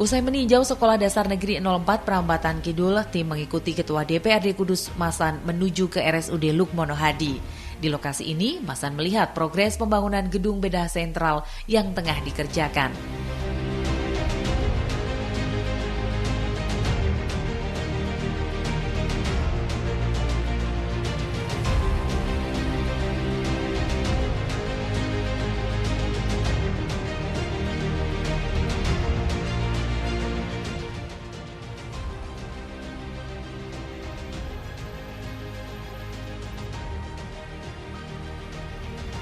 Usai meninjau Sekolah Dasar Negeri 04 Prambatan Kidul, tim mengikuti Ketua DPRD Kudus Masan menuju ke RSUD Lukmono Hadi. Di lokasi ini, Masan melihat progres pembangunan gedung bedah sentral yang tengah dikerjakan.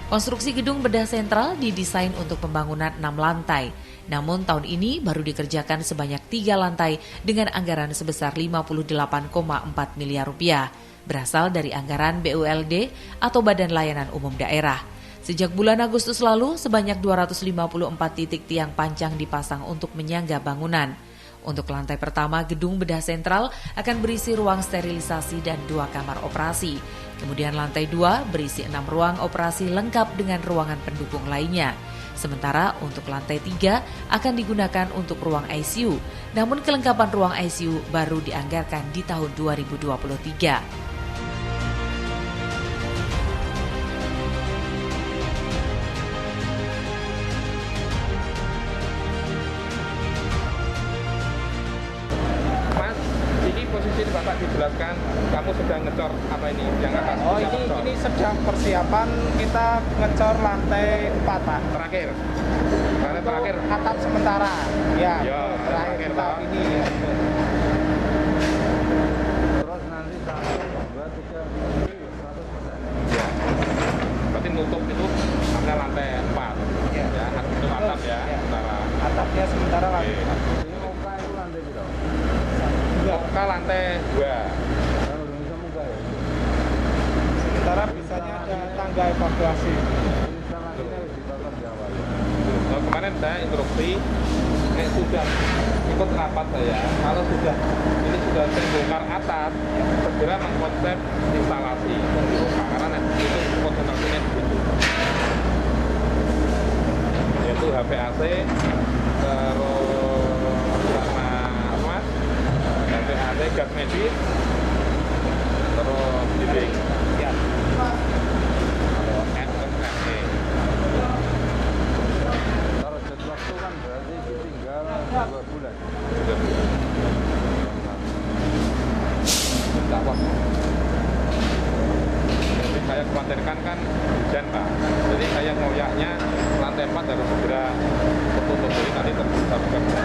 Konstruksi gedung bedah sentral didesain untuk pembangunan 6 lantai. Namun tahun ini baru dikerjakan sebanyak 3 lantai dengan anggaran sebesar 58,4 miliar rupiah. Berasal dari anggaran BULD atau Badan Layanan Umum Daerah. Sejak bulan Agustus lalu, sebanyak 254 titik tiang pancang dipasang untuk menyangga bangunan. Untuk lantai pertama, gedung bedah sentral akan berisi ruang sterilisasi dan 2 kamar operasi. Kemudian lantai 2 berisi 6 ruang operasi lengkap dengan ruangan pendukung lainnya. Sementara untuk lantai 3 akan digunakan untuk ruang ICU. Namun kelengkapan ruang ICU baru dianggarkan di tahun 2023. Posisi Bapak dijelaskan, kamu sedang ngecor apa ini yang atas? Oh, ini sedang persiapan kita ngecor lantai 4, Pak. Terakhir. Lantai terakhir. Atap sementara. Ya, terakhir Pak. Ini ya. Terus nanti 1, 2, 3, 100%. Ya. Berarti nutup itu ada lantai 4. Ya, itu atap ya, sementara. Atapnya sementara lagi. Ini muka itu lantai berapa? Muka lantai 2. Sementara bisanya ada tangga evakuasi. Nah, kemarin saya instruksi, sudah ikut rapat saya, kalau sudah ini sudah terbongkar atap, segera mengkonsep instalasi karena itu konsentrasinya di situ. Yaitu HVAC, terus sama HVAC, gas medis, terus dinding. Ya. Target waktu kan berarti tinggal 2 bulan. 3 bulan. Tidak waktu. Jadi saya khawatirkan kan hujan Pak. Jadi saya ngoyaknya lantai 4 harus segera tertutup. Jadi nanti terbuka bekerja.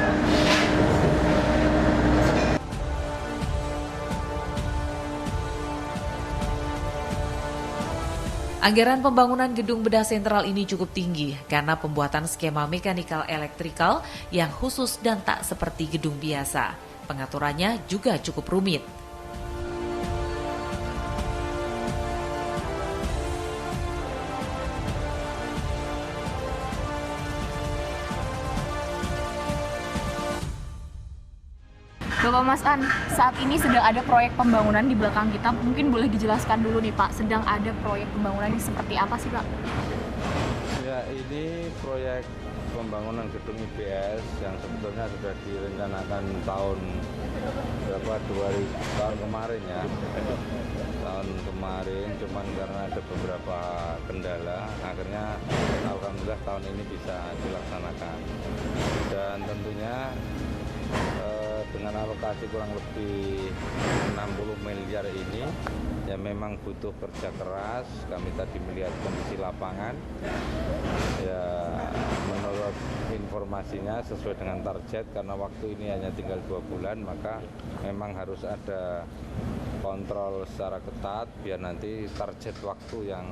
Anggaran pembangunan gedung bedah sentral ini cukup tinggi karena pembuatan skema mekanikal elektrikal yang khusus dan tak seperti gedung biasa. Pengaturannya juga cukup rumit. Bapak Mas An, saat ini sedang ada proyek pembangunan di belakang kita. Mungkin boleh dijelaskan dulu nih Pak, sedang ada proyek pembangunan ini seperti apa sih Pak? Ya, ini proyek pembangunan gedung IBS yang sebetulnya sudah direncanakan tahun tahun kemarin ya. Tahun kemarin, cuman karena ada beberapa kendala, akhirnya alhamdulillah tahun ini bisa dilaksanakan. Dan tentunya dengan alokasi kurang lebih 60 miliar ini ya memang butuh kerja keras. Kami tadi melihat kondisi lapangan ya, menurut informasinya sesuai dengan target, karena waktu ini hanya tinggal 2 bulan, maka memang harus ada kontrol secara ketat biar nanti target waktu yang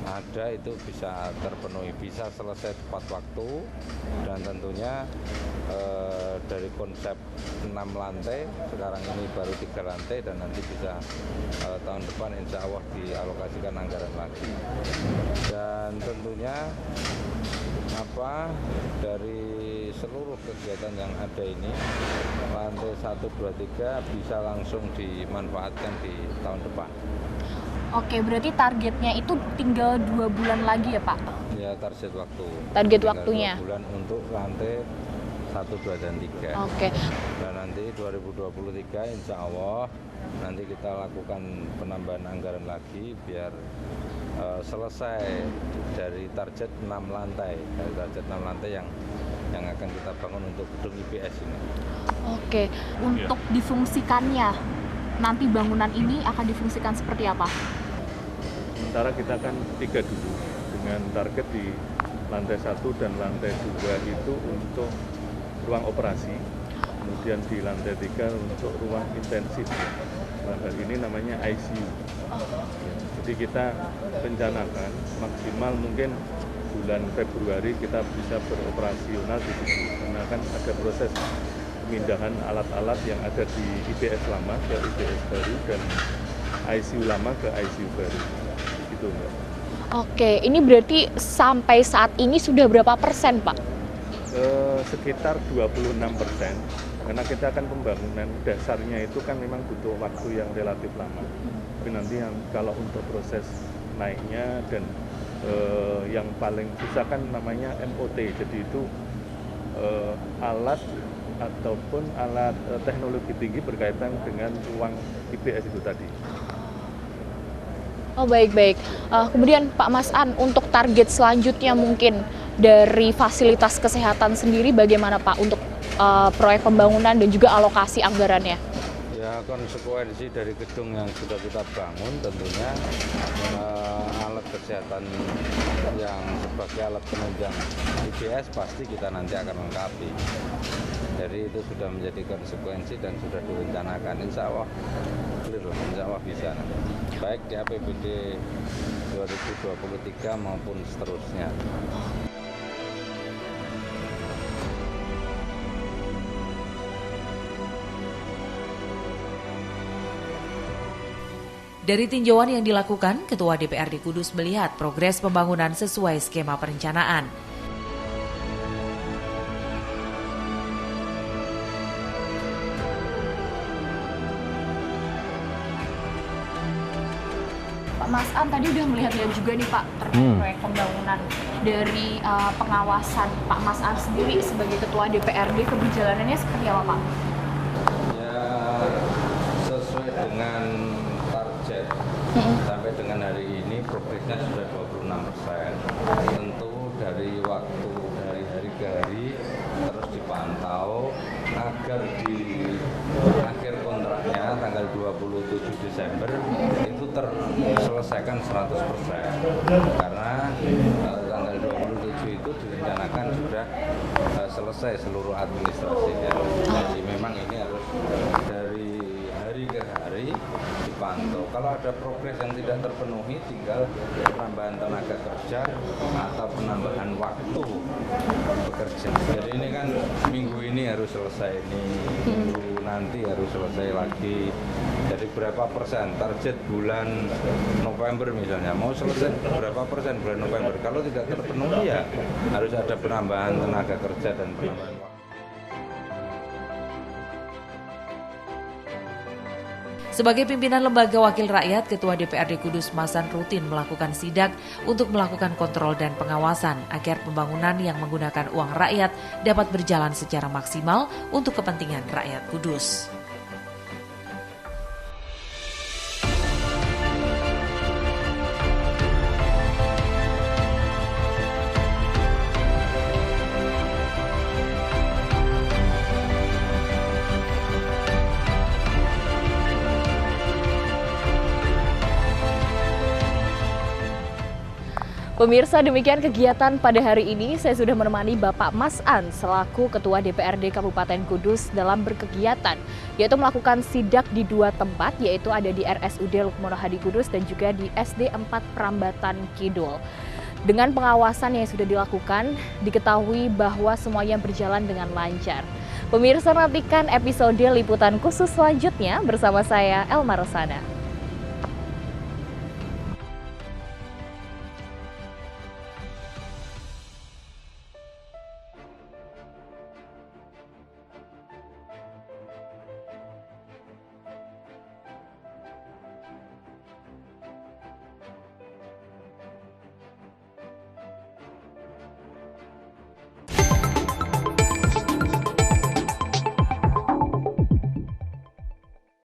ada itu bisa terpenuhi, bisa selesai tepat waktu. Dan tentunya dari konsep 6 lantai, sekarang ini baru 3 lantai, dan nanti bisa tahun depan insya Allah dialokasikan anggaran lagi. Dan tentunya dari seluruh kegiatan yang ada ini, lantai 1, 2, 3 bisa langsung dimanfaatkan di tahun depan. Oke, berarti targetnya itu tinggal 2 bulan lagi ya Pak? Ya, target waktu. Target tinggal waktunya. 2 bulan untuk lantai 1, 2, dan 3. Oke. Dan nanti 2023 insya Allah nanti kita lakukan penambahan anggaran lagi biar selesai dari target 6 lantai, yang akan kita bangun untuk gedung IPS ini. Oke, untuk difungsikannya nanti bangunan ini akan difungsikan seperti apa? Sementara kita kan 3 dulu dengan target di lantai 1 dan lantai 2 itu untuk ruang operasi, kemudian di lantai 3 untuk ruang intensif. Nah, hal ini namanya ICU. Jadi kita rencanakan maksimal mungkin bulan Februari kita bisa beroperasional di situ, karena kan ada proses pemindahan alat-alat yang ada di IPS lama ke IPS baru dan ICU lama ke ICU baru. Gitu, Mbak. Oke, ini berarti sampai saat ini sudah berapa persen, Pak? Sekitar 26%, karena kita kan pembangunan dasarnya itu kan memang butuh waktu yang relatif lama. Tapi nanti kalau untuk proses naiknya dan yang paling susah kan namanya MOT, jadi itu alat ataupun alat teknologi tinggi berkaitan dengan ruang IPS itu tadi. Oh, baik-baik. Kemudian Pak Mas An, untuk target selanjutnya mungkin dari fasilitas kesehatan sendiri bagaimana Pak untuk proyek pembangunan dan juga alokasi anggarannya? Ya, konsekuensi dari gedung yang sudah kita bangun tentunya alat kesehatan yang sebagai alat penunjang IPS pasti kita nanti akan lengkapi. Jadi itu sudah menjadi konsekuensi dan sudah direncanakan. Insya Allah clear lah, insya Allah bisa nanti. Baik di APBD 2023 maupun seterusnya. Dari tinjauan yang dilakukan, Ketua DPRD Kudus melihat progres pembangunan sesuai skema perencanaan. Pak Mas An tadi udah melihat-lihat juga nih Pak terkait proyek pembangunan. Dari pengawasan Pak Mas An sendiri sebagai Ketua DPRD, keberjalanannya seperti apa Pak? Ya, sesuai dengan target sampai dengan hari ini progresnya sudah 26%. Tentu dari waktu dari hari ke hari terus dipantau agar di akhir kontraknya tanggal 27 Desember itu terselesaikan 100%. Karena tanggal 27 itu direncanakan sudah selesai seluruh administrasinya. Jadi memang ini harus dari hari ke hari dipantau. Kalau ada progres yang tidak terpenuhi, tinggal penambahan tenaga kerja atau penambahan waktu bekerja. Jadi ini kan minggu ini harus selesai, ini minggu nanti harus selesai lagi. Jadi berapa persen target bulan November misalnya, mau selesai berapa persen bulan November. Kalau tidak terpenuhi ya harus ada penambahan tenaga kerja dan penambahan waktu. Sebagai pimpinan lembaga wakil rakyat, Ketua DPRD Kudus Masan rutin melakukan sidak untuk melakukan kontrol dan pengawasan agar pembangunan yang menggunakan uang rakyat dapat berjalan secara maksimal untuk kepentingan rakyat Kudus. Pemirsa, demikian kegiatan pada hari ini. Saya sudah menemani Bapak Mas An selaku Ketua DPRD Kabupaten Kudus dalam berkegiatan, yaitu melakukan sidak di 2 tempat, yaitu ada di RSUD Lukmono Hadi Kudus dan juga di SD 4 Prambatan Kidul. Dengan pengawasan yang sudah dilakukan, diketahui bahwa semuanya berjalan dengan lancar. Pemirsa, nantikan episode liputan khusus selanjutnya bersama saya, Elma Rosana.